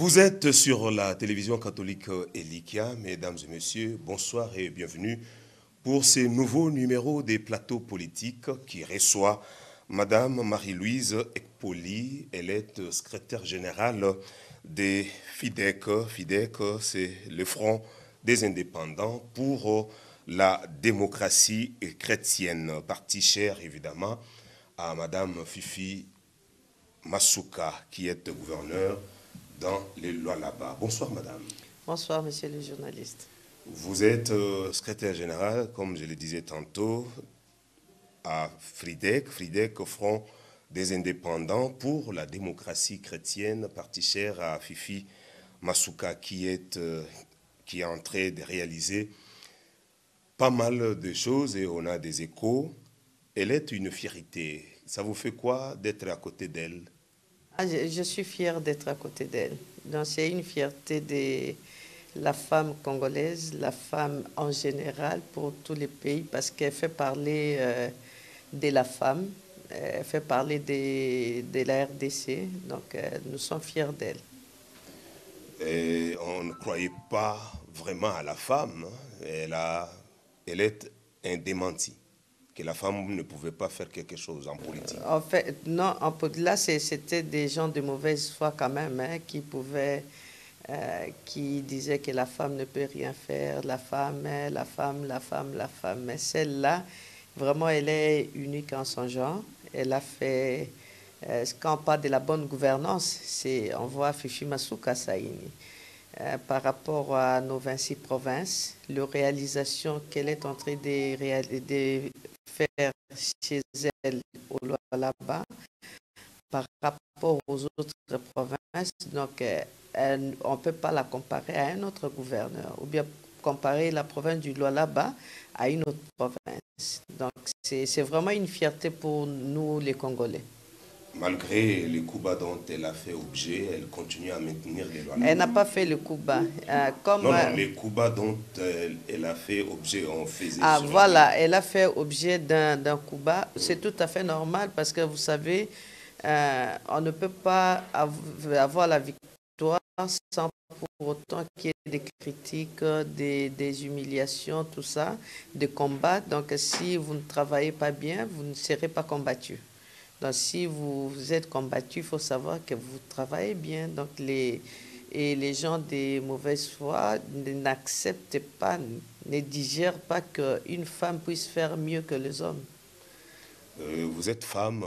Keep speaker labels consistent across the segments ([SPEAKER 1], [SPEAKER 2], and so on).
[SPEAKER 1] Vous êtes sur la télévision catholique Elikia, mesdames et messieurs, bonsoir et bienvenue pour ce nouveau numéro des plateaux politiques qui reçoit Madame Marie-Louise Ekpoli. Elle est secrétaire générale des FIDEC. FIDEC, c'est le Front des indépendants pour la démocratie chrétienne, parti cher évidemment à Madame Fifi Masuka, qui est gouverneure dans les lois là-bas. Bonsoir, madame.
[SPEAKER 2] Bonsoir, monsieur le journaliste.
[SPEAKER 1] Vous êtes secrétaire général, comme je le disais tantôt, à FRIDEC, FRIDEC, Front des indépendants pour la démocratie chrétienne, parti cher à Fifi Masuka, qui est en train de réaliser pas mal de choses et on a des échos. Elle est une fierté. Ça vous fait quoi d'être à côté d'elle?
[SPEAKER 2] Je suis fière d'être à côté d'elle. Donc c'est une fierté de la femme congolaise, la femme en général pour tous les pays, parce qu'elle fait parler de la femme, elle fait parler de la RDC. Donc nous sommes fiers d'elle.
[SPEAKER 1] Et on ne croyait pas vraiment à la femme. Elle est un démenti. Que la femme ne pouvait pas faire quelque chose en politique.
[SPEAKER 2] En fait, non, là, c'était des gens de mauvaise foi quand même, hein, qui disaient que la femme ne peut rien faire, la femme. Mais celle-là, vraiment, elle est unique en son genre. Elle a fait, quand on parle de la bonne gouvernance, on voit Fifi Masuka Saini. Par rapport à nos 26 provinces, la réalisation qu'elle est en train de faire chez elle au là-bas par rapport aux autres provinces. Donc, on ne peut pas la comparer à un autre gouverneur ou bien comparer la province du Lualaba à une autre province. Donc, c'est vraiment une fierté pour nous, les Congolais.
[SPEAKER 1] Malgré les coups bas dont elle a fait objet, elle continue à maintenir les lois.
[SPEAKER 2] Elle n'a pas fait le coup bas.
[SPEAKER 1] Non, les coups bas dont elle a fait objet, on faisait...
[SPEAKER 2] Ah, voilà, elle a fait objet d'un coup bas. C'est tout à fait normal parce que vous savez, on ne peut pas avoir la victoire sans pour autant qu'il y ait des critiques, des humiliations, tout ça, des combats. Donc, si vous ne travaillez pas bien, vous ne serez pas combattu. Donc, si vous êtes combattu, il faut savoir que vous travaillez bien. Donc, les gens de mauvaise foi n'acceptent pas, ne digèrent pas qu'une femme puisse faire mieux que les hommes.
[SPEAKER 1] Vous êtes femme.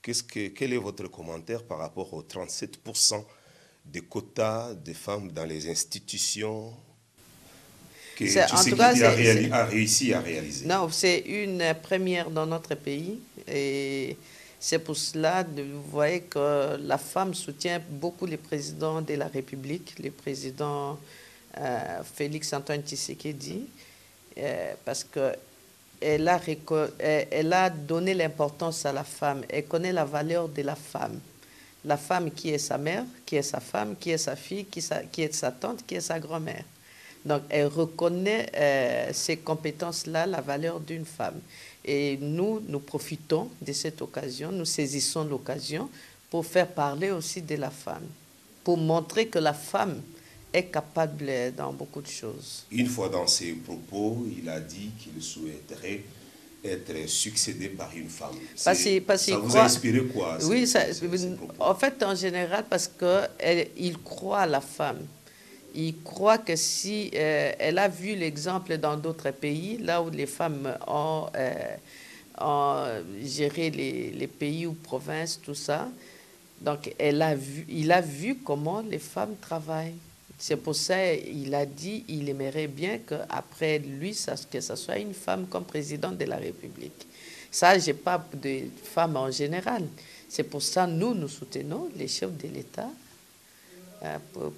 [SPEAKER 1] Quel est votre commentaire par rapport aux 37% des quotas de femmes dans les institutions que Tshisekedi a réussi à réaliser?
[SPEAKER 2] Non, c'est une première dans notre pays. Et c'est pour cela que vous voyez que la femme soutient beaucoup les présidents de la République, le président Félix Antoine Tshisekedi, parce qu'elle a donné l'importance à la femme. Elle connaît la valeur de la femme. La femme qui est sa mère, qui est sa femme, qui est sa fille, qui est sa tante, qui est sa grand-mère. Donc, elle reconnaît ces compétences-là, la valeur d'une femme. Et nous profitons de cette occasion, nous saisissons l'occasion pour faire parler aussi de la femme, pour montrer que la femme est capable dans beaucoup de choses.
[SPEAKER 1] Une fois dans ses propos, il a dit qu'il souhaiterait être succédé par une femme. Ça vous a inspiré quoi?
[SPEAKER 2] Oui, en fait, en général, parce qu'il croit à la femme. Il croit que si elle a vu l'exemple dans d'autres pays, là où les femmes ont géré les pays ou provinces, tout ça, donc il a vu comment les femmes travaillent. C'est pour ça qu'il a dit qu'il aimerait bien qu'après lui, que ce soit une femme comme présidente de la République. Ça, je parle de femmes en général. C'est pour ça que nous soutenons les chefs de l'État.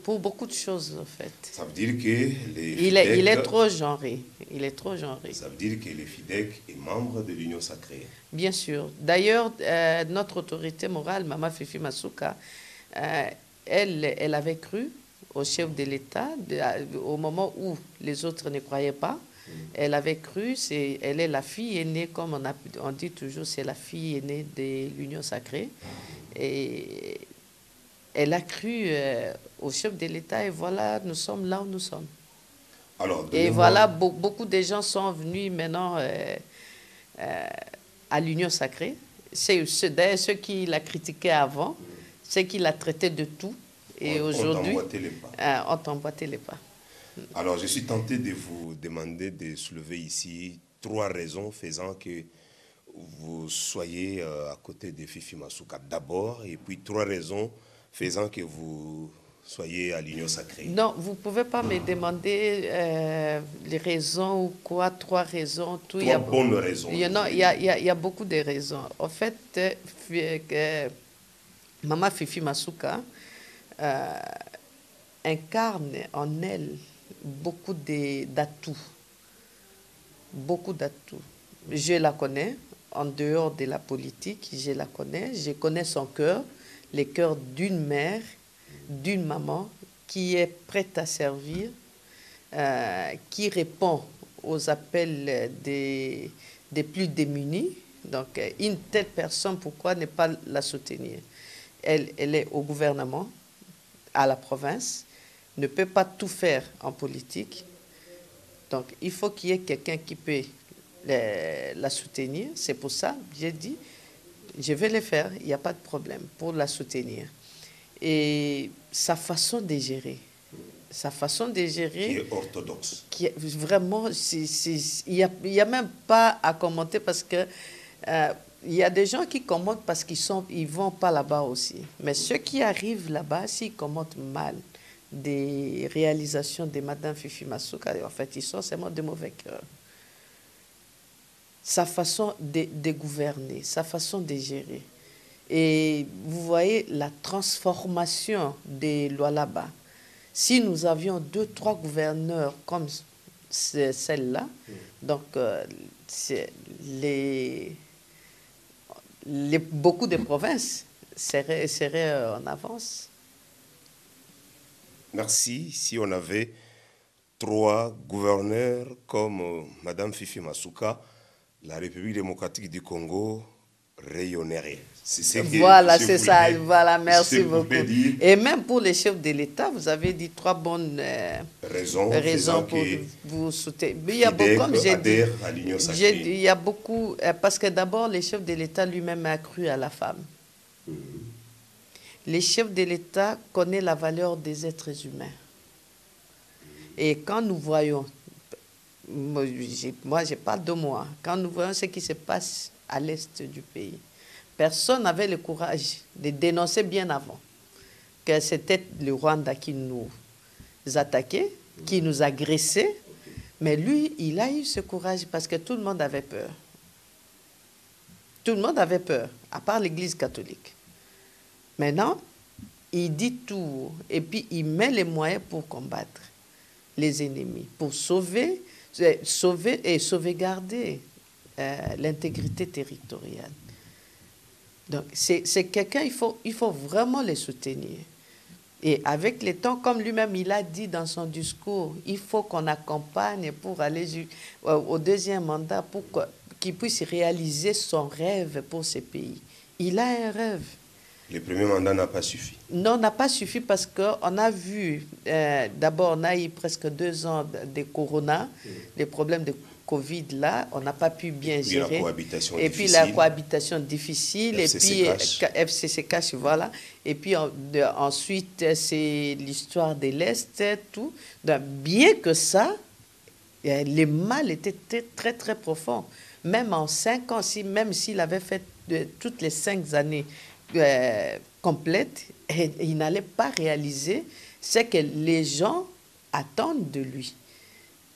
[SPEAKER 2] Pour beaucoup de choses, en fait.
[SPEAKER 1] Ça veut dire que
[SPEAKER 2] il est trop genré. Il est trop genré.
[SPEAKER 1] Ça veut dire que le FIDEC est membre de l'Union sacrée.
[SPEAKER 2] Bien sûr. D'ailleurs, notre autorité morale, Maman Fifi Masuka, elle avait cru au chef de l'État au moment où les autres ne croyaient pas. Elle avait cru, elle est la fille aînée, comme on dit toujours, c'est la fille aînée de l'Union sacrée. Et elle a cru au chef de l'État et voilà, nous sommes là où nous sommes.
[SPEAKER 1] Alors,
[SPEAKER 2] et voilà, beaucoup de gens sont venus maintenant à l'Union sacrée. C'est d'ailleurs ceux qui l'a critiqué avant, ceux qui l'a traité de tout. Et aujourd'hui, on t'emboîtait les pas.
[SPEAKER 1] Alors, je suis tenté de vous demander de soulever ici 3 raisons faisant que vous soyez à côté de Fifi Masuka d'abord, et puis 3 raisons faisant que vous soyez à l'Union sacrée.
[SPEAKER 2] Non, vous ne pouvez pas me demander les raisons ou quoi, 3 raisons. Tout.
[SPEAKER 1] 3 bonnes raisons.
[SPEAKER 2] Il y a beaucoup de raisons. En fait, Maman Fifi Masuka incarne en elle beaucoup d'atouts. Beaucoup d'atouts. Je la connais, en dehors de la politique, je connais son cœur, le cœur d'une mère, d'une maman qui est prête à servir, qui répond aux appels des plus démunis. Donc, une telle personne, pourquoi ne pas la soutenir? Elle est au gouvernement, à la province, ne peut pas tout faire en politique. Donc, il faut qu'il y ait quelqu'un qui peut la soutenir. C'est pour ça que j'ai dit, je vais le faire, il n'y a pas de problème pour la soutenir. Et sa façon de gérer, qui
[SPEAKER 1] est orthodoxe.
[SPEAKER 2] Qui est vraiment, il n'y a même pas à commenter parce que il y a des gens qui commentent parce qu'ils vont pas là-bas aussi. Mais ceux qui arrivent là-bas, s'ils commentent mal des réalisations de Madame Fifi Masuka, en fait, ils sont seulement de mauvais cœur. Sa façon de gouverner, sa façon de gérer. Et vous voyez la transformation des lois là-bas. Si nous avions 2, 3 gouverneurs comme celle-là, donc beaucoup de provinces seraient en avance.
[SPEAKER 1] Merci. Si on avait 3 gouverneurs comme Madame Fifi Masuka, la République démocratique du Congo rayonnerait.
[SPEAKER 2] Voilà, c'est ça. Voilà, merci beaucoup. Et même pour les chefs de l'État, vous avez dit 3 bonnes raisons pour vous soutenir. Il y a beaucoup, comme j'ai dit, il y a beaucoup, parce que d'abord, les chefs de l'État lui-même a cru à la femme. Les chefs de l'État connaissent la valeur des êtres humains. Et quand nous voyons, moi je parle de moi, quand nous voyons ce qui se passe à l'est du pays, personne n'avait le courage de dénoncer bien avant que c'était le Rwanda qui nous attaquait, qui nous agressait. Mais lui, il a eu ce courage parce que tout le monde avait peur. Tout le monde avait peur, à part l'Église catholique. Maintenant, il dit tout et puis il met les moyens pour combattre les ennemis, pour sauver et sauvegarder l'intégrité territoriale. Donc, c'est quelqu'un, il faut vraiment les soutenir. Et avec le temps, comme lui-même, il a dit dans son discours, il faut qu'on accompagne pour aller au 2e mandat, pour qu'il puisse réaliser son rêve pour ce pays. Il a un rêve.
[SPEAKER 1] Le premier mandat n'a pas suffi.
[SPEAKER 2] Non, n'a pas suffi parce qu'on a vu, d'abord, on a eu presque 2 ans de corona, les problèmes de Covid là, on n'a pas pu bien gérer. Et puis la cohabitation difficile, et puis FCC-Cash, voilà. Et puis ensuite, c'est l'histoire de l'Est, tout. Donc, bien que ça, le mal était très, très profond. Même en 5 ans, même s'il avait fait toutes les 5 années complètes, il n'allait pas réaliser ce que les gens attendent de lui.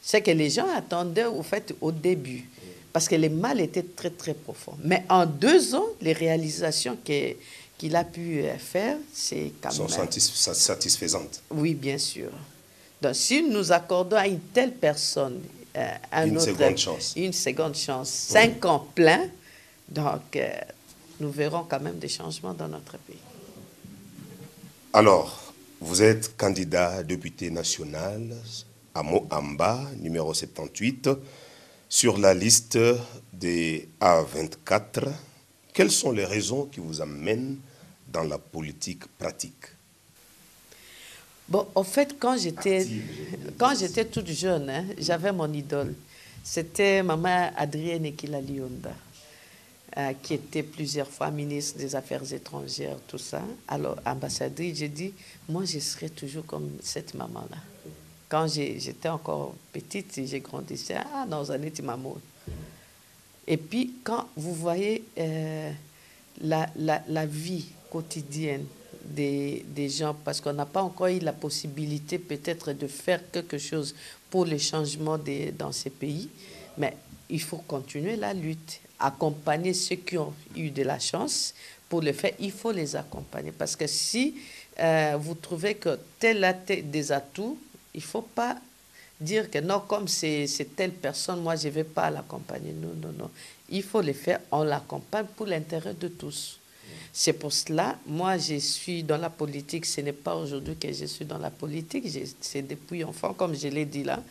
[SPEAKER 2] Ce que les gens attendaient au fait au début, parce que le mal était très très profond. Mais en 2 ans, les réalisations qu'il a pu faire, c'est quand même...
[SPEAKER 1] sont satisfaisantes.
[SPEAKER 2] Oui, bien sûr. Donc si nous accordons à une telle personne une seconde chance, 5 ans pleins, donc nous verrons quand même des changements dans notre pays.
[SPEAKER 1] Alors, vous êtes candidat député national à Moamba, numéro 78, sur la liste des A24. Quelles sont les raisons qui vous amènent dans la politique pratique?
[SPEAKER 2] Bon, en fait, quand j'étais toute jeune, hein, j'avais mon idole. C'était maman Adrienne Ekila Lionda, qui était plusieurs fois ministre des Affaires étrangères, tout ça. Alors, ambassadrice, j'ai dit, moi, je serai toujours comme cette maman-là. Quand j'étais encore petite, j'ai grandi, c'est ah non, Zanetti Mamoun. Et puis, quand vous voyez la vie quotidienne des gens, parce qu'on n'a pas encore eu la possibilité peut-être de faire quelque chose pour le changement dans ces pays, mais il faut continuer la lutte, accompagner ceux qui ont eu de la chance. Pour le faire, il faut les accompagner. Parce que si vous trouvez que tel a des atouts, il ne faut pas dire que non, comme c'est telle personne, moi je ne vais pas l'accompagner. Non, non, non. Il faut le faire, on l'accompagne pour l'intérêt de tous. C'est pour cela, moi je suis dans la politique, ce n'est pas aujourd'hui que je suis dans la politique, c'est depuis enfant, comme je l'ai dit là.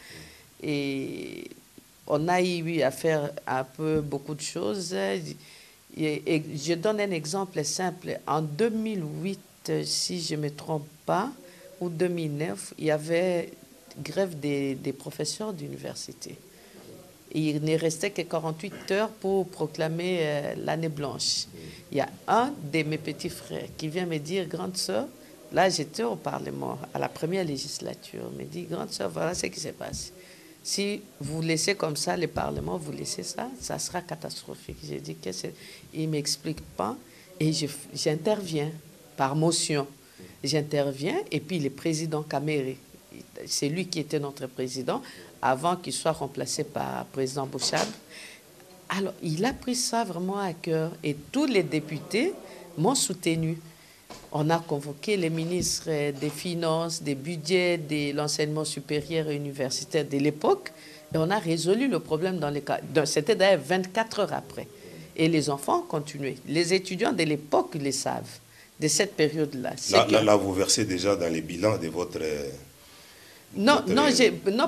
[SPEAKER 2] Et on a eu à faire un peu beaucoup de choses. Et je donne un exemple simple. En 2008, si je ne me trompe pas, ou 2009, il y avait grève des professeurs d'université. Il ne restait que 48 heures pour proclamer l'année blanche. Il y a un de mes petits frères qui vient me dire, grande sœur, là j'étais au Parlement, à la première législature, il me dit, grande sœur, voilà ce qui se passe. Si vous laissez comme ça le Parlement, vous laissez ça, ça sera catastrophique. J'ai dit, il ne m'explique pas et j'interviens par motion. J'interviens et puis le président Kamere, c'est lui qui était notre président avant qu'il soit remplacé par le président Bouchab. Alors, il a pris ça vraiment à cœur et tous les députés m'ont soutenu. On a convoqué les ministres des Finances, des Budgets, de l'enseignement supérieur et universitaire de l'époque et on a résolu le problème dans les cas. C'était d'ailleurs 24 heures après. Et les enfants ont continué. Les étudiants de l'époque le savent, de cette période-là.
[SPEAKER 1] Là, vous versez déjà dans les bilans de votre...
[SPEAKER 2] Non,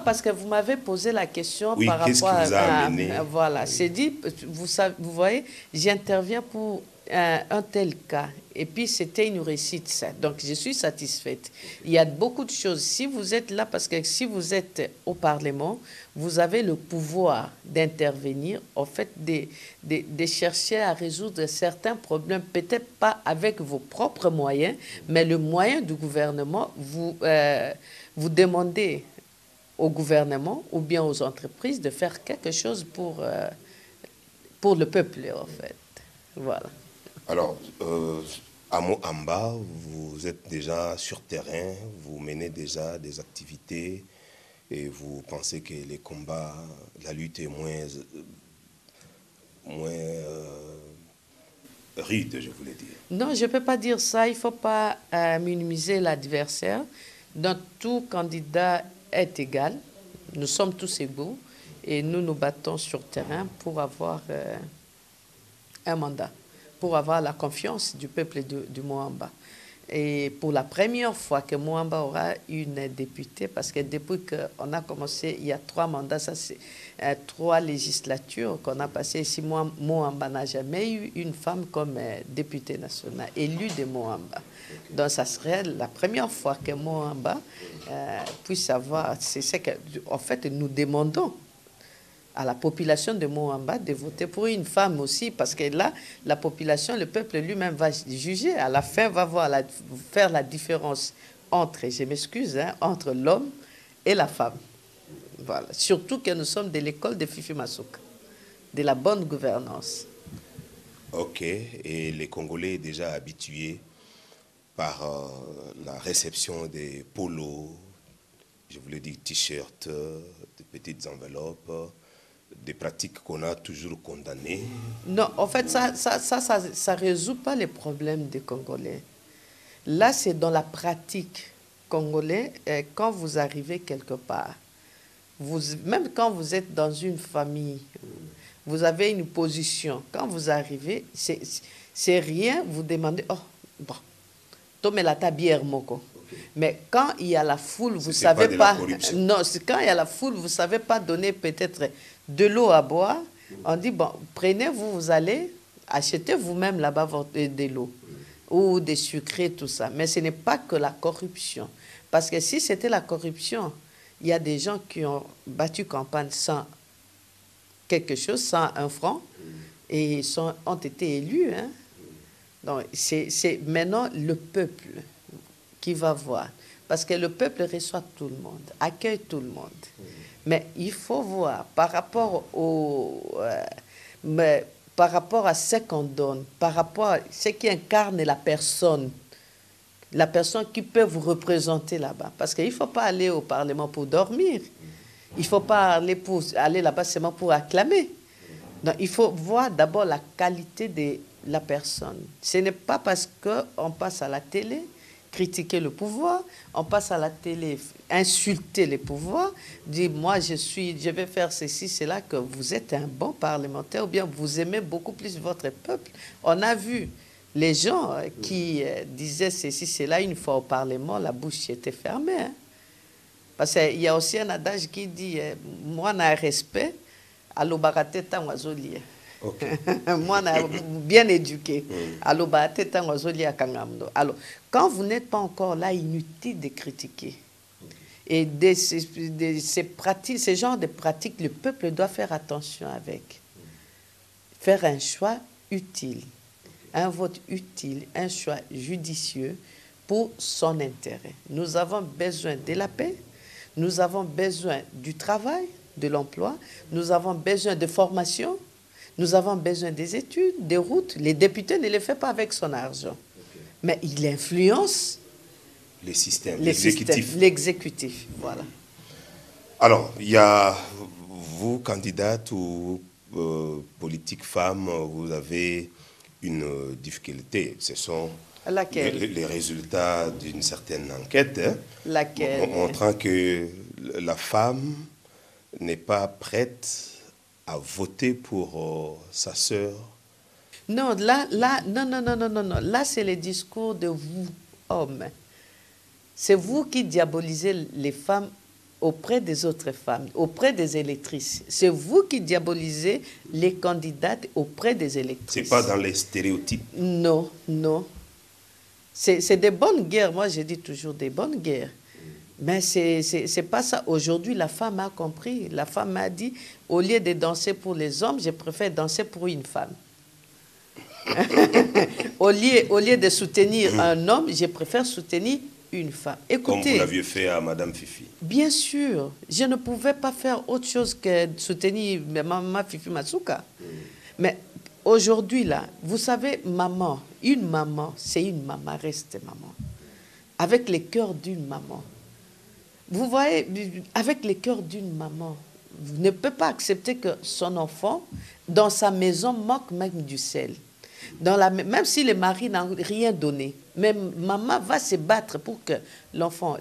[SPEAKER 2] parce que vous m'avez posé la question
[SPEAKER 1] oui,
[SPEAKER 2] par rapport
[SPEAKER 1] à...
[SPEAKER 2] Voilà, oui. C'est dit, vous voyez, j'interviens pour un tel cas. Et puis, c'était une réussite, ça. Donc, je suis satisfaite. Il y a beaucoup de choses. Si vous êtes là, parce que si vous êtes au Parlement, vous avez le pouvoir d'intervenir, en fait, de chercher à résoudre certains problèmes, peut-être pas avec vos propres moyens, mais le moyen du gouvernement, vous demandez au gouvernement ou bien aux entreprises de faire quelque chose pour le peuple, en fait. Voilà.
[SPEAKER 1] Alors, à Moamba, vous êtes déjà sur terrain, vous menez déjà des activités et vous pensez que les combats, la lutte est moins rude, je voulais dire.
[SPEAKER 2] Non, je ne peux pas dire ça. Il ne faut pas minimiser l'adversaire. Donc, tout candidat est égal. Nous sommes tous égaux et nous nous battons sur terrain pour avoir un mandat, pour avoir la confiance du peuple du Moamba. Et pour la première fois que Moamba aura une députée, parce que depuis qu'on a commencé, il y a 3 mandats, ça c'est 3 législatures qu'on a passées ici, Moamba n'a jamais eu une femme comme députée nationale, élue de Moamba. Donc ça serait la première fois que Moamba puisse avoir, c'est ce qu'en fait nous demandons à la population de Moamba de voter pour une femme aussi, parce que là, la population, le peuple lui-même va juger, à la fin va faire la différence entre, je m'excuse, entre l'homme et la femme. Voilà. Surtout que nous sommes de l'école de Fifi Masuka, de la bonne gouvernance.
[SPEAKER 1] Ok, et les Congolais sont déjà habitués par la réception des polos, je voulais dire t-shirts, de petites enveloppes, des pratiques qu'on a toujours condamnées.
[SPEAKER 2] Non, en fait, ça ne résout pas les problèmes des Congolais. Là, c'est dans la pratique congolaise, quand vous arrivez quelque part, même quand vous êtes dans une famille, vous avez une position. Quand vous arrivez, c'est rien, vous demandez, oh, bon, tomez la bière, moko. Mais quand il y a la foule, vous ne savez pas. Non, quand il y a la foule, vous ne savez pas donner peut-être de l'eau à boire. On dit, bon, prenez-vous, vous allez acheter vous-même là-bas de l'eau ou des sucrés, tout ça. Mais ce n'est pas que la corruption. Parce que si c'était la corruption, il y a des gens qui ont battu campagne sans quelque chose, sans un franc, et ont été élus. Hein. Donc, c'est maintenant le peuple qui va voir. Parce que le peuple reçoit tout le monde, accueille tout le monde. Mais il faut voir par rapport par rapport à ce qu'on donne, par rapport à ce qui incarne la personne qui peut vous représenter là-bas. Parce qu'il ne faut pas aller au Parlement pour dormir. Il ne faut pas aller là-bas seulement pour acclamer. Donc, il faut voir d'abord la qualité de la personne. Ce n'est pas parce qu'on passe à la télé critiquer le pouvoir, on passe à la télé insulter les pouvoirs, dire moi je vais faire ceci, cela, que vous êtes un bon parlementaire ou bien vous aimez beaucoup plus votre peuple. On a vu les gens qui disaient ceci, cela, une fois au Parlement, la bouche était fermée. Hein. Parce qu'il y a aussi un adage qui dit moi, on a un respect, à l'obarateta oiseau-lié. Okay. Moi, bien éduqué. Alors, quand vous n'êtes pas encore là, inutile de critiquer. Et ces genres de pratiques, le peuple doit faire attention avec. Faire un choix utile, un vote utile, un choix judicieux pour son intérêt. Nous avons besoin de la paix, nous avons besoin du travail, de l'emploi, nous avons besoin de formation. Nous avons besoin des études, des routes. Les députés ne les font pas avec son argent. Okay. Mais il influence
[SPEAKER 1] les systèmes, l'exécutif.
[SPEAKER 2] L'exécutif, voilà.
[SPEAKER 1] Alors, il y a vous, candidate ou politique femme, vous avez une difficulté. Ce sont les résultats d'une certaine enquête. Hein,
[SPEAKER 2] laquelle
[SPEAKER 1] montrant que la femme n'est pas prête à voter pour sa sœur.
[SPEAKER 2] Non, non. Là, c'est le discours de vous, hommes. C'est vous qui diabolisez les femmes auprès des autres femmes, auprès des électrices. C'est vous qui diabolisez les candidates auprès des électrices.
[SPEAKER 1] C'est pas dans les stéréotypes.
[SPEAKER 2] Non. C'est des bonnes guerres. Moi, je dis toujours des bonnes guerres. Mais c'est pas ça. Aujourd'hui, la femme a compris. La femme a dit, au lieu de danser pour les hommes, je préfère danser pour une femme. au lieu de soutenir un homme, je préfère soutenir une femme. Écoutez,
[SPEAKER 1] comme vous l'aviez fait à Madame Fifi.
[SPEAKER 2] Bien sûr. Je ne pouvais pas faire autre chose que soutenir Maman Fifi Matsuka. Mais aujourd'hui, là, vous savez, une maman, c'est une maman, reste maman. Avec le cœur d'une maman. Vous voyez, avec le cœur d'une maman, vous ne pouvez pas accepter que son enfant, dans sa maison, manque même du sel. Même si le mari n'a rien donné, même maman va se battre pour que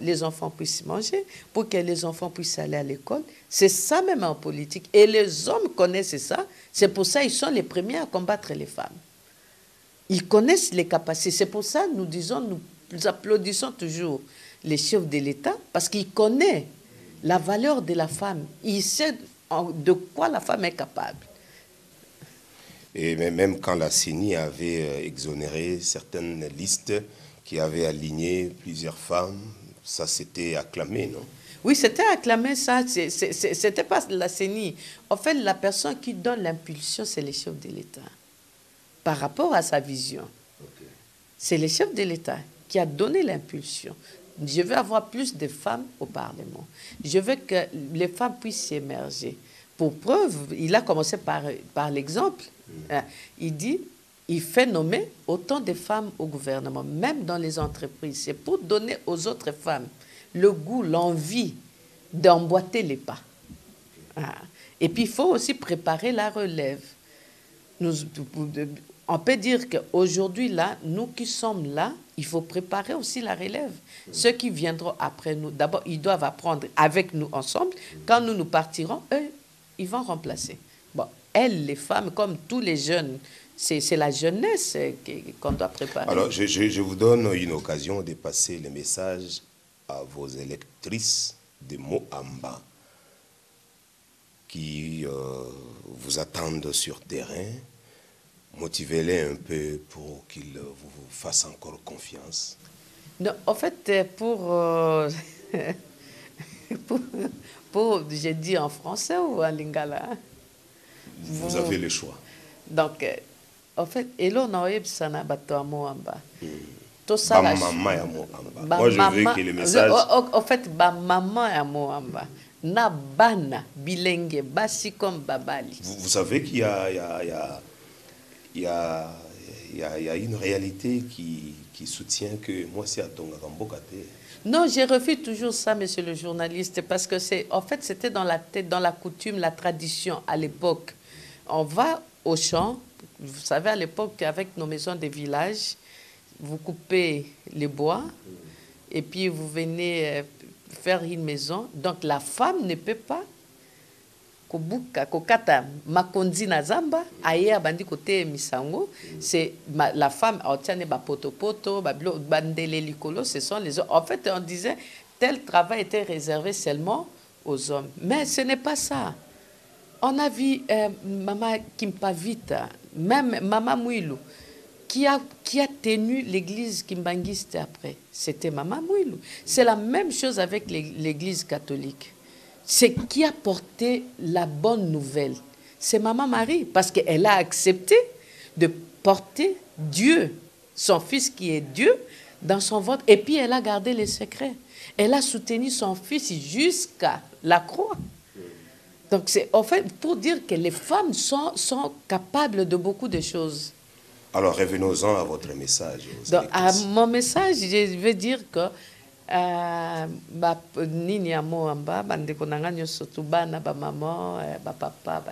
[SPEAKER 2] les enfants puissent manger, pour que les enfants puissent aller à l'école. C'est ça même en politique. Et les hommes connaissent ça. C'est pour ça qu'ils sont les premiers à combattre les femmes. Ils connaissent les capacités. C'est pour ça nous applaudissons toujours les chefs de l'État, parce qu'il connaît la valeur de la femme. Il sait de quoi la femme est capable.
[SPEAKER 1] Et même quand la CENI avait exonéré certaines listes qui avaient aligné plusieurs femmes, ça s'était acclamé, non?
[SPEAKER 2] Oui, c'était acclamé, ça. C'était pas la CENI. En fait, la personne qui donne l'impulsion, c'est les chefs de l'État. Par rapport à sa vision. Okay. C'est le chef de l'État qui a donné l'impulsion. Je veux avoir plus de femmes au Parlement. Je veux que les femmes puissent émerger. Pour preuve, il a commencé par l'exemple. Il fait nommer autant de femmes au gouvernement, même dans les entreprises. C'est pour donner aux autres femmes le goût, l'envie d'emboîter les pas. Et puis, il faut aussi préparer la relève. On peut dire qu'aujourd'hui, là, nous qui sommes là, il faut préparer aussi la relève. Ceux qui viendront après nous, d'abord, ils doivent apprendre avec nous ensemble. Quand nous partirons, eux, ils vont remplacer. Bon, elles, les femmes, comme tous les jeunes, c'est la jeunesse qu'on doit préparer.
[SPEAKER 1] Alors, je vous donne une occasion de passer le message à vos électrices de Moamba qui vous attendent sur terrain. Motivez-les un peu pour qu'ils vous fassent encore confiance.
[SPEAKER 2] Non, en fait, pour, j'ai dit en français ou en lingala?
[SPEAKER 1] Vous avez le choix.
[SPEAKER 2] Donc, en fait, elo na oyebisana bato ya moamba.
[SPEAKER 1] Ba maman ya moamba. Moi, je veux que le message...
[SPEAKER 2] En fait, ba maman ya moamba. Na bana bilenge basi comme babali.
[SPEAKER 1] Vous savez qu'il y a, il y a une réalité qui soutient que moi, c'est à Tonga Kambokate.
[SPEAKER 2] Non, je refuse toujours ça, monsieur le journaliste, parce que en fait, c'était dans la tête, dans la coutume, la tradition à l'époque. On va au champ, vous savez, à l'époque, avec nos maisons de village, vous coupez les bois et puis vous venez faire une maison. Donc la femme ne peut pas kobuka kokata makonzi na zamba aye abandi kote misango. C'est la femme otiane ba poto ba bandele likolo, ce sont les hommes. En fait, on disait tel travail était réservé seulement aux hommes, mais ce n'est pas ça. On a vu Maman Kimpavita, même Maman Mouilou, qui a tenu l'église kimbangiste après. C'était Maman Mouilou. C'est la même chose avec l'église catholique. C'est qui a porté la bonne nouvelle. C'est Maman Marie, parce qu'elle a accepté de porter Dieu, son fils qui est Dieu, dans son ventre. Et puis elle a gardé les secrets. Elle a soutenu son fils jusqu'à la croix. Donc c'est en fait pour dire que les femmes sont capables de beaucoup de choses.
[SPEAKER 1] Alors revenons-en à votre message.
[SPEAKER 2] Donc, à mon message, je veux dire que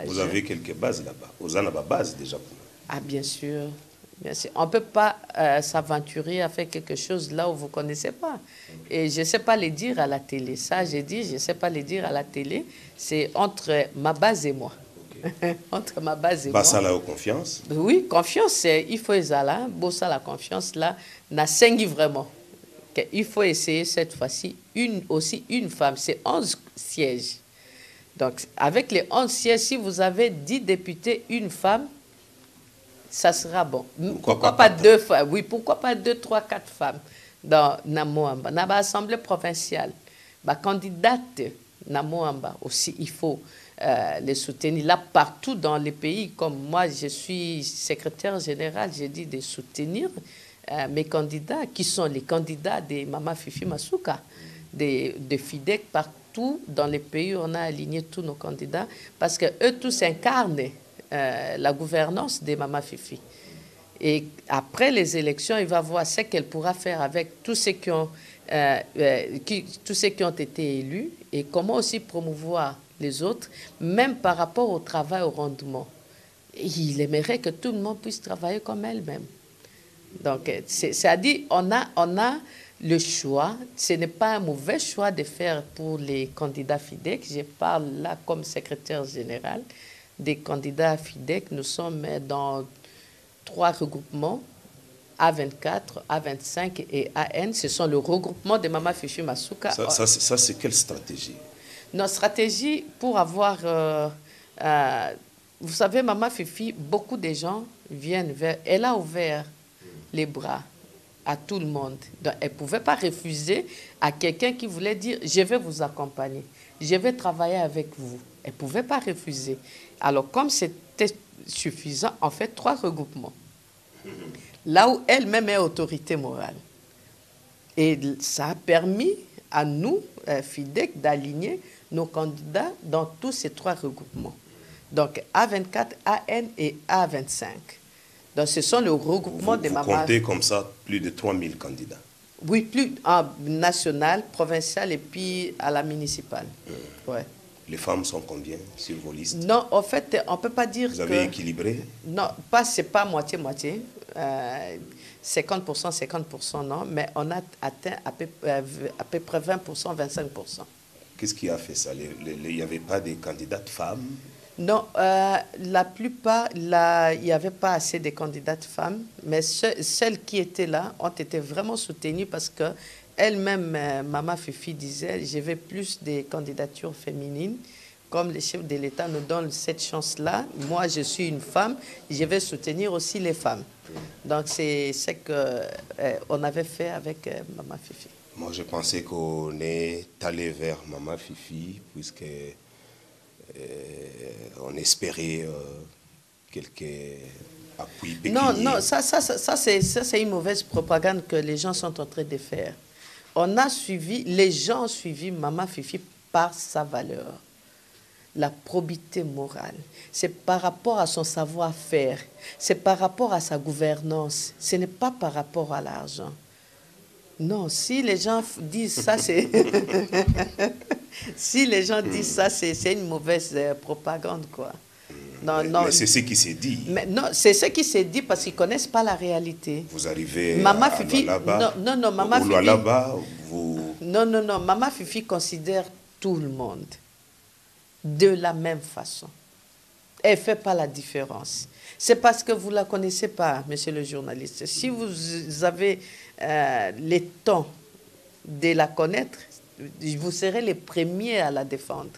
[SPEAKER 1] vous avez quelques bases là-bas. Vous en avez base déjà.
[SPEAKER 2] Ah bien sûr. Bien sûr. On ne peut pas s'aventurer à faire quelque chose là où vous ne connaissez pas. Et je ne sais pas les dire à la télé. Ça, j'ai dit, je ne sais pas les dire à la télé. C'est entre ma base et moi. Okay. Entre ma base et moi.
[SPEAKER 1] Ça, la confiance?
[SPEAKER 2] Oui, confiance, il faut ça, la confiance là, n'a cinq vraiment. Il faut essayer cette fois-ci aussi une femme. C'est 11 sièges. Donc, avec les 11 sièges, si vous avez 10 députés, une femme, ça sera bon. Pourquoi pas 2 femmes? Oui, pourquoi pas 2, 3, 4 femmes dans Namoamba? Dans l'Assemblée provinciale, la candidate Namoamba aussi, il faut les soutenir. Là, partout dans les pays, comme moi, je suis secrétaire général, j'ai dit de soutenir mes candidats, qui sont les candidats de Mama Fifi Masuka, de FIDEC, partout dans les pays où on a aligné tous nos candidats, parce qu'eux tous incarnent la gouvernance de Mama Fifi. Et après les élections, il va voir ce qu'elle pourra faire avec tous ceux qui ont été élus et comment aussi promouvoir les autres, même par rapport au travail, au rendement. Et il aimerait que tout le monde puisse travailler comme elle-même. Donc, c'est-à-dire, on a le choix. Ce n'est pas un mauvais choix de faire pour les candidats FIDEC. Je parle là comme secrétaire général des candidats FIDEC. Nous sommes dans 3 regroupements, A24, A25 et AN. Ce sont le regroupement de Mama Fifi Masuka.
[SPEAKER 1] Ça c'est quelle stratégie?
[SPEAKER 2] Notre stratégie pour avoir... vous savez, Mama Fifi, beaucoup de gens viennent vers... Elle a ouvert les bras à tout le monde. Donc, elle ne pouvait pas refuser à quelqu'un qui voulait dire « je vais vous accompagner, je vais travailler avec vous ». Elle ne pouvait pas refuser. Alors, comme c'était suffisant, on fait 3 regroupements. Là où elle-même est autorité morale. Et ça a permis à nous, FIDEC, d'aligner nos candidats dans tous ces 3 regroupements. Donc, A24, AN et A25. Donc, ce sont le regroupement des mamans.
[SPEAKER 1] Vous comptez comme ça plus de 3000 candidats?
[SPEAKER 2] Oui, plus en national, provincial et puis à la municipale. Ouais.
[SPEAKER 1] Les femmes sont combien sur vos listes?
[SPEAKER 2] Non, en fait, on ne peut pas dire que...
[SPEAKER 1] Vous avez équilibré?
[SPEAKER 2] Non, ce n'est pas moitié-moitié. 50%, 50%, non. Mais on a atteint à peu près 20%, 25%.
[SPEAKER 1] Qu'est-ce qui a fait ça? Il n'y avait pas de candidates femmes?
[SPEAKER 2] Non, la plupart, il n'y avait pas assez de candidates femmes, mais celles qui étaient là ont été vraiment soutenues parce qu'elle-même, Mama Fifi disait, je veux plus de candidatures féminines comme les chefs de l'État nous donnent cette chance-là, moi je suis une femme, je vais soutenir aussi les femmes. Donc c'est ce qu'on avait fait avec Maman Fifi.
[SPEAKER 1] Moi, je pensais qu'on est allé vers Maman Fifi, puisque on espérait quelques appuis pécuniaires.
[SPEAKER 2] Non, ça c'est une mauvaise propagande que les gens sont en train de faire. Les gens ont suivi Maman Fifi par sa valeur, la probité morale. C'est par rapport à son savoir-faire, c'est par rapport à sa gouvernance, ce n'est pas par rapport à l'argent. Non, si les gens disent ça, c'est... si les gens disent ça, c'est une mauvaise propagande, quoi. Non,
[SPEAKER 1] mais c'est ce qui s'est dit.
[SPEAKER 2] Mais non, c'est ce qui s'est dit parce qu'ils ne connaissent pas la réalité.
[SPEAKER 1] Vous arrivez
[SPEAKER 2] Maman
[SPEAKER 1] à
[SPEAKER 2] Fifi,
[SPEAKER 1] Lualaba,
[SPEAKER 2] non, Maman Fifi...
[SPEAKER 1] Lualaba, vous...
[SPEAKER 2] Non, Maman Fifi considère tout le monde de la même façon. Elle ne fait pas la différence. C'est parce que vous ne la connaissez pas, monsieur le journaliste. Si vous avez le temps de la connaître, vous serez les premiers à la défendre.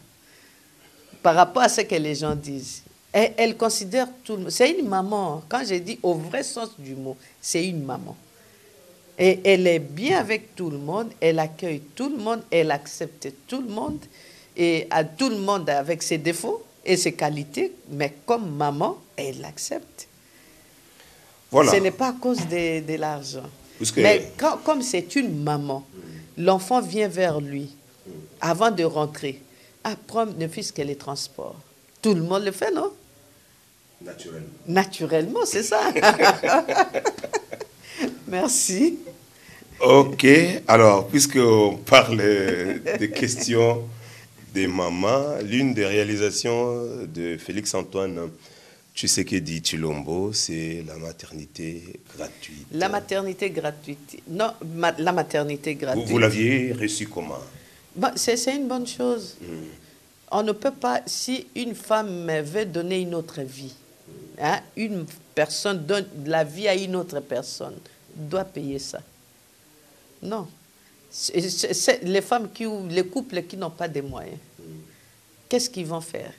[SPEAKER 2] Par rapport à ce que les gens disent. Elle considère tout le monde. C'est une maman. Quand je dis au vrai sens du mot, c'est une maman. Et elle est bien avec tout le monde, elle accueille tout le monde, elle accepte tout le monde, et à tout le monde avec ses défauts et ses qualités, mais comme maman, elle l'accepte.
[SPEAKER 1] Voilà.
[SPEAKER 2] Ce n'est pas à cause de l'argent.
[SPEAKER 1] Puisque...
[SPEAKER 2] Mais comme c'est une maman, l'enfant vient vers lui avant de rentrer. Prendre ne fût-ce que les transports. Tout le monde le fait, non?
[SPEAKER 1] Naturellement.
[SPEAKER 2] Naturellement, c'est ça. Merci.
[SPEAKER 1] Ok, alors, puisqu'on parle des questions des mamans, l'une des réalisations de Félix-Antoine Tshisekedi Tshilombo, c'est la maternité gratuite.
[SPEAKER 2] La maternité gratuite. Non, la maternité gratuite.
[SPEAKER 1] Vous l'aviez reçue comment?
[SPEAKER 2] C'est une bonne chose. On ne peut pas, si une femme veut donner une autre vie, hein, une personne donne la vie à une autre personne, doit payer ça. Non. C'est les femmes les couples qui n'ont pas de moyens, qu'est-ce qu'ils vont faire?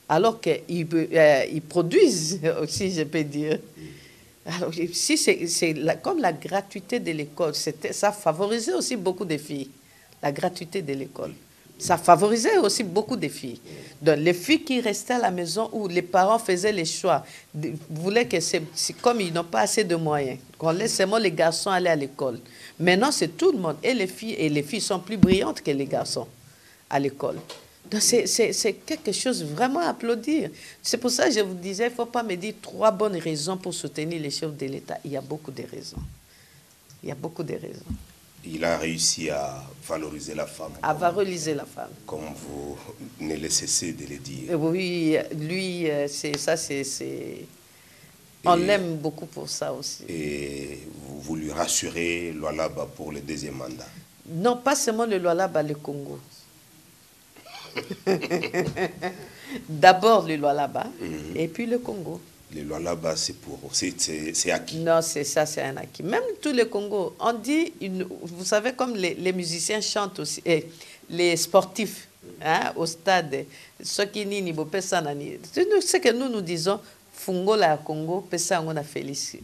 [SPEAKER 2] Alors qu'ils produisent aussi, je peux dire. Alors, si c'est comme la gratuité de l'école, ça favorisait aussi beaucoup de filles, la gratuité de l'école. Ça favorisait aussi beaucoup de filles. Donc, les filles qui restaient à la maison où les parents faisaient les choix, voulaient que c'est comme ils n'ont pas assez de moyens, qu'on laisse seulement les garçons aller à l'école. Maintenant, c'est tout le monde. Et les filles sont plus brillantes que les garçons à l'école. Donc, c'est quelque chose vraiment à applaudir. C'est pour ça que je vous disais, il ne faut pas me dire 3 bonnes raisons pour soutenir les chefs de l'État. Il y a beaucoup de raisons. Il y a beaucoup de raisons.
[SPEAKER 1] Il a réussi à valoriser la femme.
[SPEAKER 2] À valoriser la femme.
[SPEAKER 1] Comme vous ne cessez de le dire.
[SPEAKER 2] Oui, lui, on l'aime beaucoup pour ça aussi.
[SPEAKER 1] Et vous lui rassurez Lualaba pour le 2e mandat?
[SPEAKER 2] Non, pas seulement le Lualaba, le Congo. D'abord le Lualaba, et puis le Congo.
[SPEAKER 1] Le Lualaba, c'est acquis.
[SPEAKER 2] Non, c'est ça, c'est un acquis. Même tous les Congos, on dit, vous savez, comme les musiciens chantent aussi, et les sportifs hein, au stade, ceux qui n'y ça, ce que nous disons, Fungola Congo, pesa on a Félix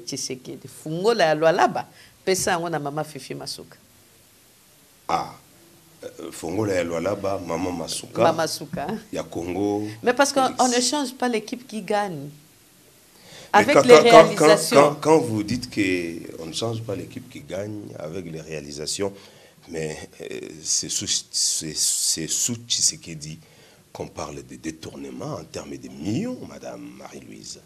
[SPEAKER 2] Tshisekedi. Fungola Lualaba, pesa on a Maman Fifi Masuka.
[SPEAKER 1] Ah. Fungola Lualaba, Maman Masuka.
[SPEAKER 2] Maman Masuka.
[SPEAKER 1] Il y a Congo.
[SPEAKER 2] Mais parce qu'on ne change pas l'équipe qui gagne. Avec les réalisations.
[SPEAKER 1] Quand vous dites qu'on ne change pas l'équipe qui gagne avec les réalisations, mais c'est sous Tshisekedi qu'on parle de détournement en termes de millions, Madame Marie-Louise.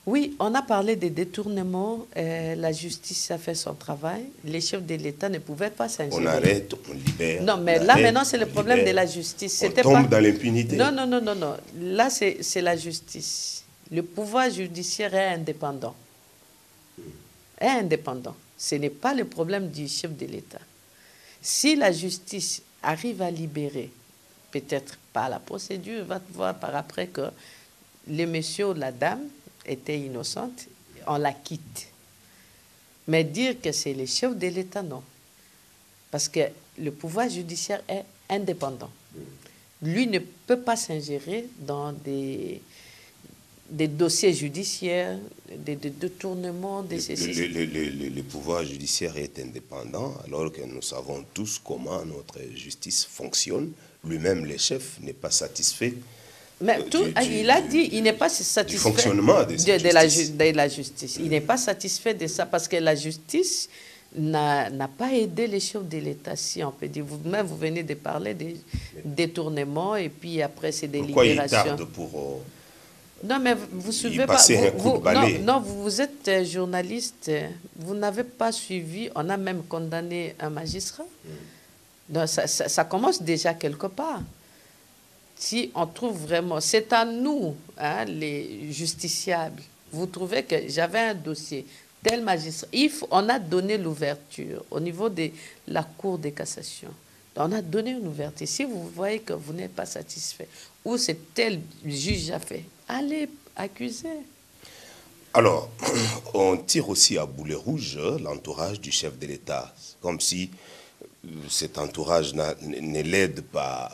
[SPEAKER 1] Oui,
[SPEAKER 2] on a parlé de détournement. La justice a fait son travail. Les chefs de l'État ne pouvaient pas s'ingérer.
[SPEAKER 1] On arrête, on libère.
[SPEAKER 2] Non, mais là, maintenant, c'est le problème de la justice.
[SPEAKER 1] On tombe dans l'impunité.
[SPEAKER 2] Non. Là, c'est la justice. Le pouvoir judiciaire est indépendant. Est indépendant. Ce n'est pas le problème du chef de l'État. Si la justice arrive à libérer, peut-être par la procédure, va voir par après que le monsieur ou la dame était innocente, on la quitte. Mais dire que c'est les chefs de l'État, non. Parce que le pouvoir judiciaire est indépendant. Lui ne peut pas s'ingérer dans des dossiers judiciaires, des détournements,
[SPEAKER 1] Le pouvoir judiciaire est indépendant, alors que nous savons tous comment notre justice fonctionne. Lui-même, le chef, n'est pas satisfait.
[SPEAKER 2] Mais il a dit qu'il n'est pas satisfait
[SPEAKER 1] du fonctionnement
[SPEAKER 2] de la justice. Il n'est pas satisfait de ça parce que la justice n'a pas aidé les chefs de l'État, si on peut dire. Vous-même, vous venez de parler des détournements et puis après, c'est des
[SPEAKER 1] Pourquoi
[SPEAKER 2] libérations.
[SPEAKER 1] Il tarde pour...
[SPEAKER 2] Non, mais vous ne suivez pas. Non, vous êtes journaliste. Vous n'avez pas suivi. On a même condamné un magistrat. Donc, ça commence déjà quelque part. Si on trouve vraiment... C'est à nous, hein, les justiciables. Vous trouvez que j'avais un dossier, tel magistrat. On a donné l'ouverture au niveau de la Cour de cassation. On a donné une ouverture. Si vous voyez que vous n'êtes pas satisfait, ou c'est tel juge a fait, allez accuser.
[SPEAKER 1] Alors, on tire aussi à boulet rouge l'entourage du chef de l'État. Comme si cet entourage ne l'aide pas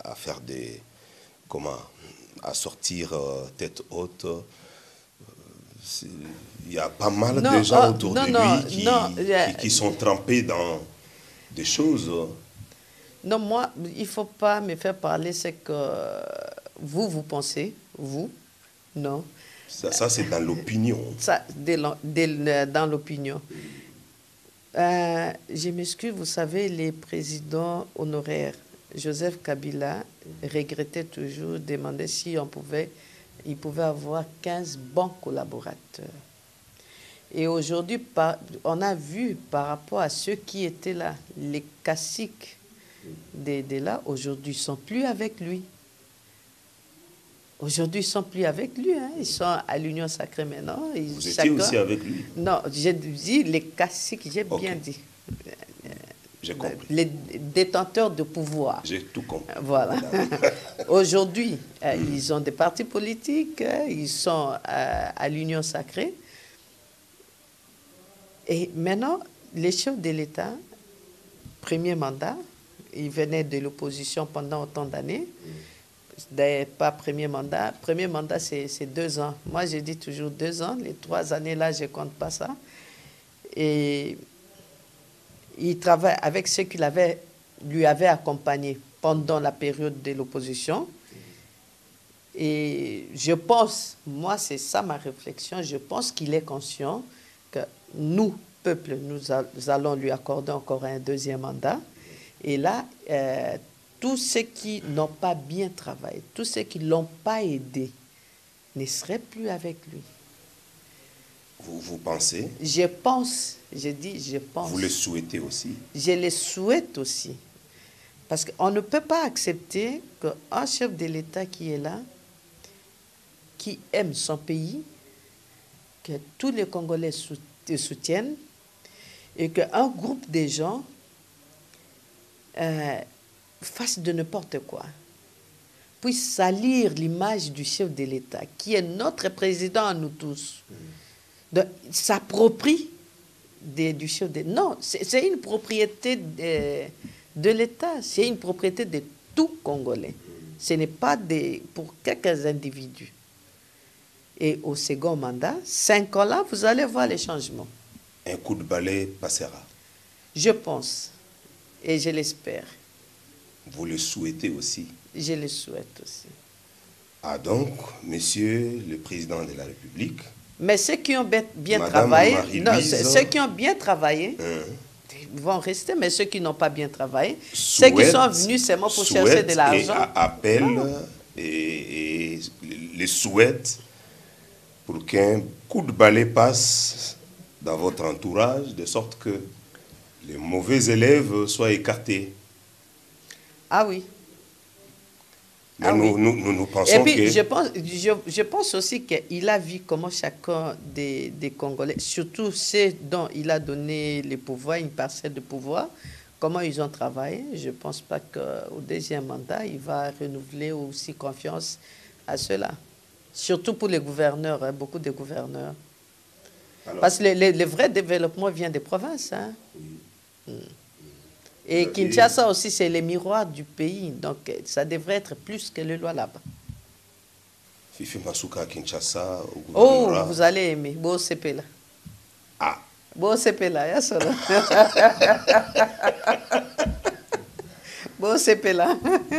[SPEAKER 1] à faire des... Comment? À sortir tête haute. Il y a pas mal de gens autour de lui qui sont trempés dans des choses.
[SPEAKER 2] Non, moi, il ne faut pas me faire parler ce que vous pensez, vous, non.
[SPEAKER 1] Ça c'est dans l'opinion.
[SPEAKER 2] Ça, dans l'opinion. Je m'excuse, vous savez, les présidents honoraires, Joseph Kabila regrettait toujours, demandait si il pouvait avoir 15 bons collaborateurs. Et aujourd'hui, on a vu par rapport à ceux qui étaient là, les caciques de là, aujourd'hui, ils ne sont plus avec lui. Aujourd'hui, ils ne sont plus avec lui. Hein. Ils sont à l'Union sacrée maintenant.
[SPEAKER 1] Vous étiez aussi avec lui?
[SPEAKER 2] Non, j'ai dit les caciques, j'ai bien dit.
[SPEAKER 1] J'ai compris.
[SPEAKER 2] Les détenteurs de pouvoir.
[SPEAKER 1] J'ai tout compris.
[SPEAKER 2] Voilà. Aujourd'hui, ils ont des partis politiques, ils sont à l'Union sacrée. Et maintenant, les chefs de l'État, premier mandat, ils venaient de l'opposition pendant autant d'années. D'ailleurs, pas premier mandat. Premier mandat, c'est 2 ans. Moi, je dis toujours 2 ans. Les 3 années-là, je ne compte pas ça. Et il travaille avec ceux qui lui avaient accompagné pendant la période de l'opposition. Et je pense, moi, c'est ça ma réflexion, je pense qu'il est conscient que nous, peuple, nous allons lui accorder encore un 2e mandat. Et là, tous ceux qui n'ont pas bien travaillé, tous ceux qui ne l'ont pas aidé, ne seraient plus avec lui.
[SPEAKER 1] Vous pensez?
[SPEAKER 2] Je pense, je dis je pense.
[SPEAKER 1] Vous le souhaitez aussi?
[SPEAKER 2] Je le souhaite aussi. Parce qu'on ne peut pas accepter qu'un chef de l'État qui est là, qui aime son pays, que tous les Congolais soutiennent, et qu'un groupe de gens fasse de n'importe quoi, puisse salir l'image du chef de l'État, qui est notre président à nous tous, s'approprie du chef de l'État. Non, c'est une propriété de l'État, c'est une propriété de tout Congolais. Ce n'est pas pour quelques individus. Et au second mandat, 5 ans là, vous allez voir les changements.
[SPEAKER 1] Un coup de balai passera.
[SPEAKER 2] Je pense, et je l'espère.
[SPEAKER 1] Vous le souhaitez aussi?
[SPEAKER 2] Je le souhaite aussi.
[SPEAKER 1] Ah donc, monsieur le président de la République...
[SPEAKER 2] Mais ceux qui ont bien travaillé... Non, ceux qui ont bien travaillé... vont rester, mais ceux qui n'ont pas bien travaillé, ceux qui sont venus seulement pour chercher de l'argent...
[SPEAKER 1] Appellent et les souhaitent pour qu'un coup de balai passe dans votre entourage, de sorte que les mauvais élèves soient écartés.
[SPEAKER 2] Ah oui.
[SPEAKER 1] Mais nous pensons
[SPEAKER 2] et puis,
[SPEAKER 1] que...
[SPEAKER 2] je pense aussi qu'il a vu comment chacun des Congolais, surtout ceux dont il a donné le pouvoir, une parcelle de pouvoir, comment ils ont travaillé. Je ne pense pas qu'au 2e mandat, il va renouveler aussi confiance à ceux-là. Surtout pour les gouverneurs, hein, beaucoup de gouverneurs. Alors, parce que le vrai développement vient des provinces. Hein. Oui. Et Kinshasa aussi, c'est le miroir du pays. Donc, ça devrait être plus que le Lualaba.
[SPEAKER 1] Fifi Masuka à Kinshasa, au
[SPEAKER 2] gouvernorat. Oh, vous allez aimer. Beau CP là.
[SPEAKER 1] Ah.
[SPEAKER 2] Beau CP là, y'a ça là. Beau CP là.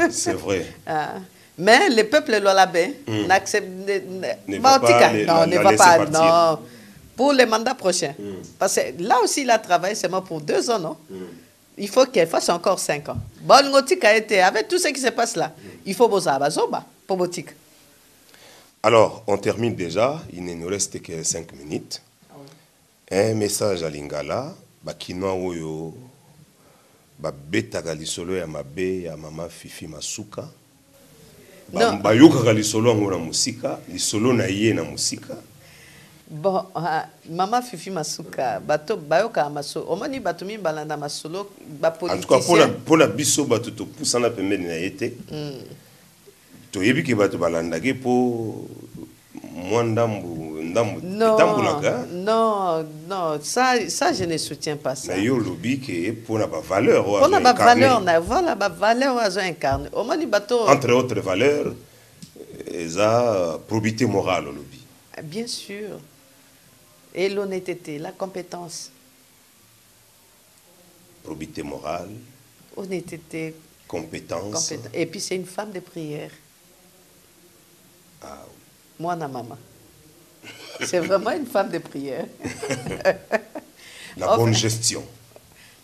[SPEAKER 1] C'est vrai.
[SPEAKER 2] Ah. Mais le peuple Lualabé n'accepte
[SPEAKER 1] ne va pas.
[SPEAKER 2] Non. Pour les mandats prochains. Parce que là aussi, il a travaillé seulement pour 2 ans, non? Il faut qu'il fasse encore 5 ans. Bon, Ngotik a été, avec tout ce qui se passe là, il faut Bozabazoba pour Botik.
[SPEAKER 1] Alors, on termine déjà. Il ne nous reste que 5 minutes. Un message à Lingala. Bakinoa Oyo. Babeta lisolo ya mabe ya mama Fifi Masuka. Bayoka lisolo ngona musika. Lisolo na ye na musika.
[SPEAKER 2] Bon, Maman Fifi Masuka, bato bayoka maso, omoni batumi balanda masolo, ba politicien.
[SPEAKER 1] En tout cas, pour la biso bato to pusana pembeni na yete. To yebi ke bato balanda ke po
[SPEAKER 2] non, ça je ne soutiens pas ça.
[SPEAKER 1] Mais yo lobby que pour na ba valeur
[SPEAKER 2] pour na ba valeur na voilà ba valeur à incarner. Omoni bato
[SPEAKER 1] entre autres valeurs, eza probité morale lobby.
[SPEAKER 2] Bien sûr. Et l'honnêteté, la compétence.
[SPEAKER 1] Probité morale.
[SPEAKER 2] Honnêteté.
[SPEAKER 1] Compétence.
[SPEAKER 2] Et puis c'est une femme de prière.
[SPEAKER 1] Ah oui.
[SPEAKER 2] Moi, na maman. C'est vraiment une femme de prière.
[SPEAKER 1] La bonne gestion.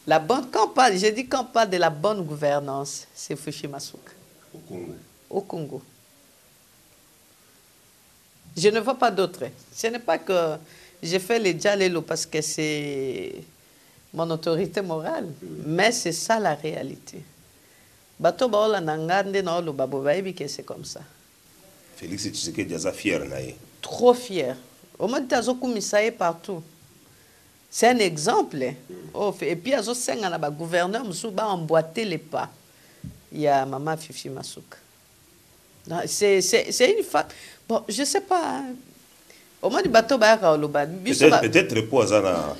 [SPEAKER 2] La bonne, je dis quand on parle de la bonne gouvernance, c'est Fifi Masuka.
[SPEAKER 1] Au Congo.
[SPEAKER 2] Au Congo. Je ne vois pas d'autre. Ce n'est pas que j'ai fait les Djalelo parce que c'est mon autorité morale, mais c'est ça la réalité. Bato baola nangande na lo babo baibi que c'est comme ça.
[SPEAKER 1] Félix Tshisekedi est fier naé.
[SPEAKER 2] Trop fier. Au moins tazo kumisaye partout. C'est un exemple. Oh, et puis azo senga na ba gouverneur musu ba emboîter les pas. Il y a maman Fifi Masuka. C'est une femme. Bon, je sais pas. Hein. Au moins du bateau
[SPEAKER 1] peut-être pour ça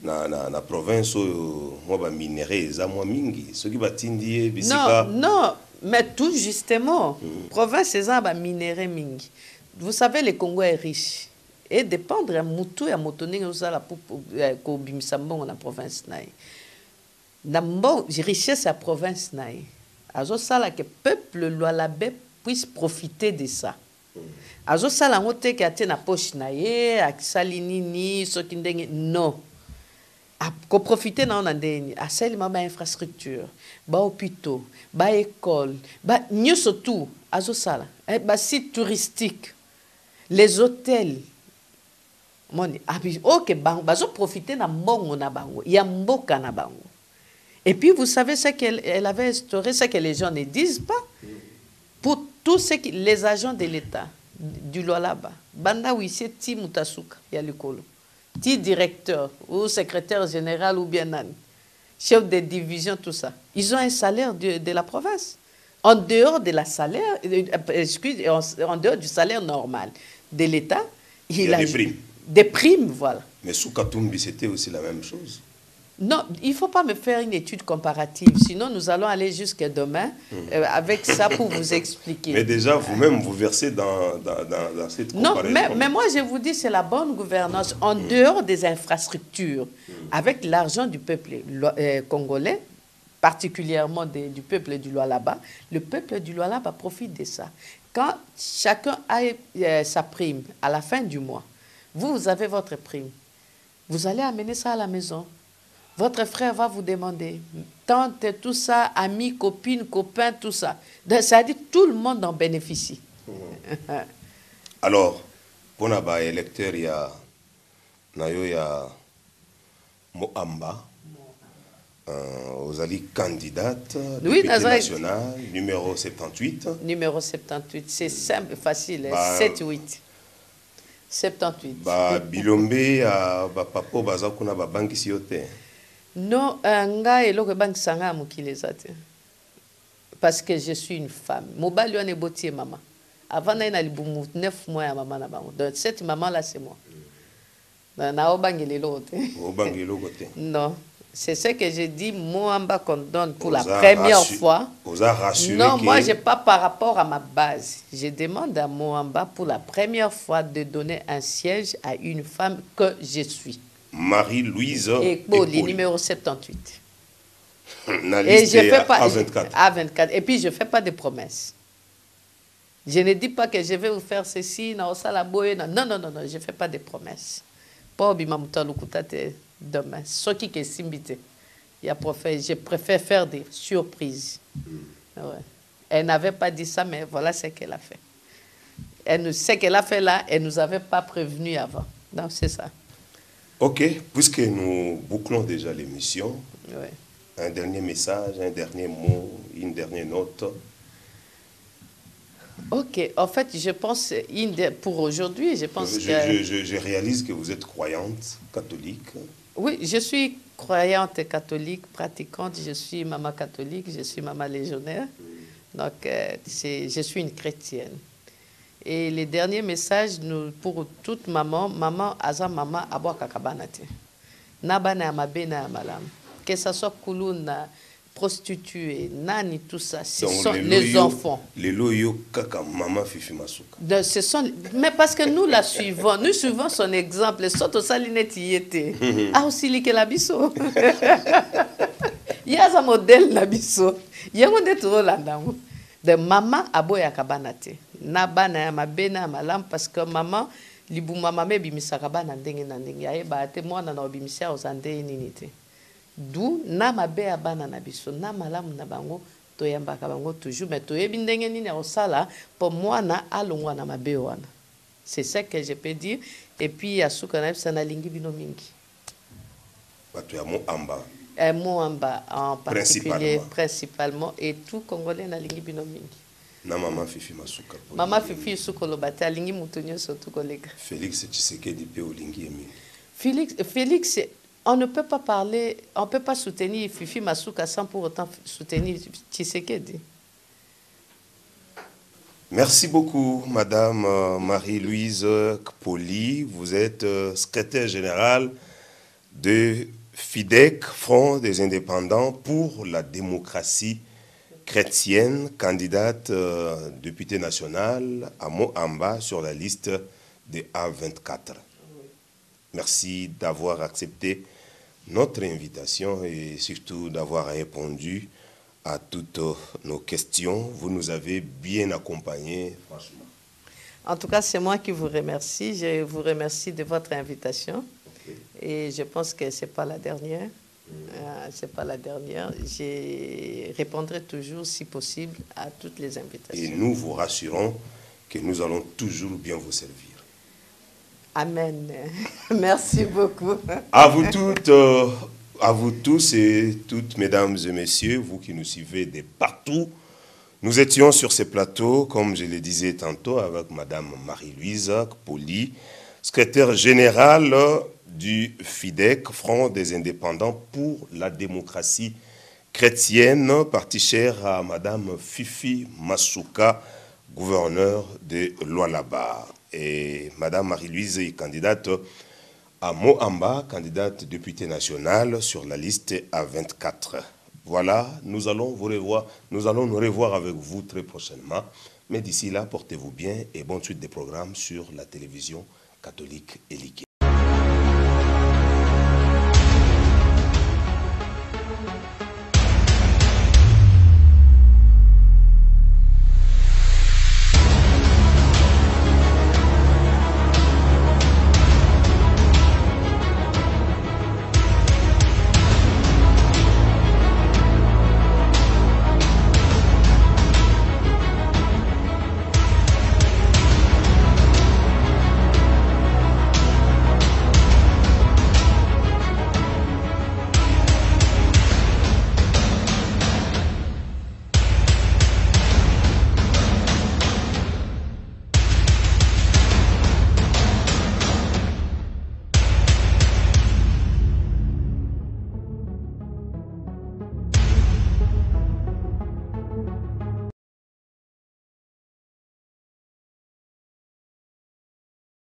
[SPEAKER 1] na province moi ba minerais za moi mingi ceux qui batindi bisika.
[SPEAKER 2] Non, mais tout justement province za ba minerais mingi. Vous savez le Congo est riche et dépendre mutu ya motoni osala pour ko bimisa mbongo na province naï. Na mbongo richesse à province naï. Azo sala que peuple Lualabé puisse profiter de ça. Azo sala ngote ki ate na poche na ye akisali nini soki ndenge non ko profiter na ndeni asali ma infrastructure ba hôpitaux ba école ba nyoso tout azo sala ba site touristique les hôtels moni abi OK bazo profiter na mbongo na bango ya mboka na bango. Et puis vous savez ce qu'elle avait instauré, ce que les gens ne disent pas pour tous les agents de l'État du Lualaba, banda wisi ti mutasuka ya likolo, ti directeur ou secrétaire général ou bien nani, chef de division, tout ça. Ils ont un salaire de la province. En dehors de la salaire, en dehors du salaire normal de l'État, il a
[SPEAKER 1] des primes.
[SPEAKER 2] Des primes, voilà.
[SPEAKER 1] Mais sous Katumbi, c'était aussi la même chose.
[SPEAKER 2] Non, il ne faut pas me faire une étude comparative, sinon nous allons aller jusqu'à demain avec ça pour vous expliquer.
[SPEAKER 1] Mais déjà, vous-même, vous versez dans cette comparaison.
[SPEAKER 2] Non, mais moi je vous dis, c'est la bonne gouvernance en dehors des infrastructures, avec l'argent du peuple congolais, particulièrement du peuple du Lualaba. Le peuple du Lualaba profite de ça. Quand chacun a sa prime à la fin du mois, vous avez votre prime, vous allez amener ça à la maison. Votre frère va vous demander, tante, tout ça, amis, copines, copains, tout ça. Ça veut dire tout le monde en bénéficie.
[SPEAKER 1] Alors, pour les électeurs, il y a Moamba, aux alliés candidate, député national, numéro 78.
[SPEAKER 2] Numéro 78, c'est simple, facile, 7-8. 78.
[SPEAKER 1] Bilombe, Papo, Bazakuna, Banki Siote.
[SPEAKER 2] Non, nga eloko banki sanga mukilezate. Parce que je suis une femme. Mobali on est botier maman. Avant na libumu 9 mois à maman na bango. Donc cette maman là c'est moi. Na obangeli lote.
[SPEAKER 1] Obangeli lote.
[SPEAKER 2] Non. C'est ce que j'ai dit, Moamba qu'on donne pour la première fois.
[SPEAKER 1] Vous a rassuré.
[SPEAKER 2] Non, moi, je n'ai pas par rapport à ma base. Je demande à Moamba pour la première fois de donner un siège à une femme que je suis.
[SPEAKER 1] Marie-Louise
[SPEAKER 2] Ekpoli, numéro 78.
[SPEAKER 1] Et je fais pas A24.
[SPEAKER 2] A24. Et puis, je ne fais pas de promesses. Je ne dis pas que je vais vous faire ceci, non, ça, la boye, non, non, non, non, je ne fais pas de promesses. Pas Obimamuta Lukutate demain. Ce qui est simbité. Je préfère faire des surprises. Ouais. Elle n'avait pas dit ça, mais voilà ce qu'elle a fait. Ce qu'elle a fait là, elle ne nous avait pas prévenu avant. Donc, c'est ça.
[SPEAKER 1] Ok, puisque nous bouclons déjà l'émission,
[SPEAKER 2] ouais.
[SPEAKER 1] Un dernier message, un dernier mot, une dernière note.
[SPEAKER 2] Ok, en fait, je pense, pour aujourd'hui, je pense
[SPEAKER 1] je réalise que vous êtes croyante catholique.
[SPEAKER 2] Oui, je suis croyante catholique, pratiquante, je suis maman catholique, je suis maman légionnaire. Donc, je suis une chrétienne. Et les derniers messages, pour toute maman, aza maman, abo kakabanate. Nabana amabena amalam. Que ce soit Koulouna, prostituée, nani, tout ça, ce sont les enfants.
[SPEAKER 1] Les loyaux, kaka, maman, fifi, masuka.
[SPEAKER 2] Mais parce que nous la suivons, nous suivons son exemple. Soto salineti yete. Ah, aussi, li que la biso. Il y a un modèle la biso. Il y a un modèle de maman aboya kabanate. Nabana mabena malam parce que maman libu mama me bimisaka bana ndenge na ndenge. Aye ba te mwana na obimisia ozande ninite. D'où na mabe abana na biso na malamu na bango toyambaka bango toujours mais toyebi ndenge nini osala pour mwana alongwa na mabe wana. C'est ça que je peux dire et puis asuka na bisa na lingi bino mingi.
[SPEAKER 1] Bato ya Moamba.
[SPEAKER 2] Moamba en particulier principalement et tout congolais na lingi bino mingi.
[SPEAKER 1] Na maman fifi masuka.
[SPEAKER 2] Maman fifi sukolo bata lingi mutunyo surtout collègue.
[SPEAKER 1] Félix Tshisekedi pe olingi emi.
[SPEAKER 2] Félix on ne peut pas parler, on ne peut pas soutenir Fifi Masuka sans pour autant soutenir Tshisekedi.
[SPEAKER 1] Merci beaucoup, Madame Marie-Louise Kpoli. Vous êtes secrétaire générale de FIDEC, Front des indépendants pour la démocratie chrétienne, candidate députée nationale à Moamba sur la liste des A24. Merci d'avoir accepté notre invitation et surtout d'avoir répondu à toutes nos questions. Vous nous avez bien accompagnés, franchement.
[SPEAKER 2] En tout cas, c'est moi qui vous remercie. Je vous remercie de votre invitation. Okay. Et je pense que ce n'est pas la dernière. C'est pas la dernière. Je répondrai toujours, si possible, à toutes les invitations.
[SPEAKER 1] Et nous vous rassurons que nous allons toujours bien vous servir.
[SPEAKER 2] Amen. Merci beaucoup.
[SPEAKER 1] À vous toutes, à vous tous et toutes, mesdames et messieurs, vous qui nous suivez de partout, nous étions sur ce plateau, comme je le disais tantôt, avec Madame Marie-Louise Kpoli, secrétaire générale du FIDEC, Front des indépendants pour la démocratie chrétienne, parti cher à Madame Fifi Masuka, gouverneure de Lualaba. Et Madame Marie-Louise est candidate à Moamba, candidate députée nationale sur la liste A24. Voilà, nous allons nous revoir avec vous très prochainement. Mais d'ici là, portez-vous bien et bonne suite des programmes sur la télévision catholique Elikia.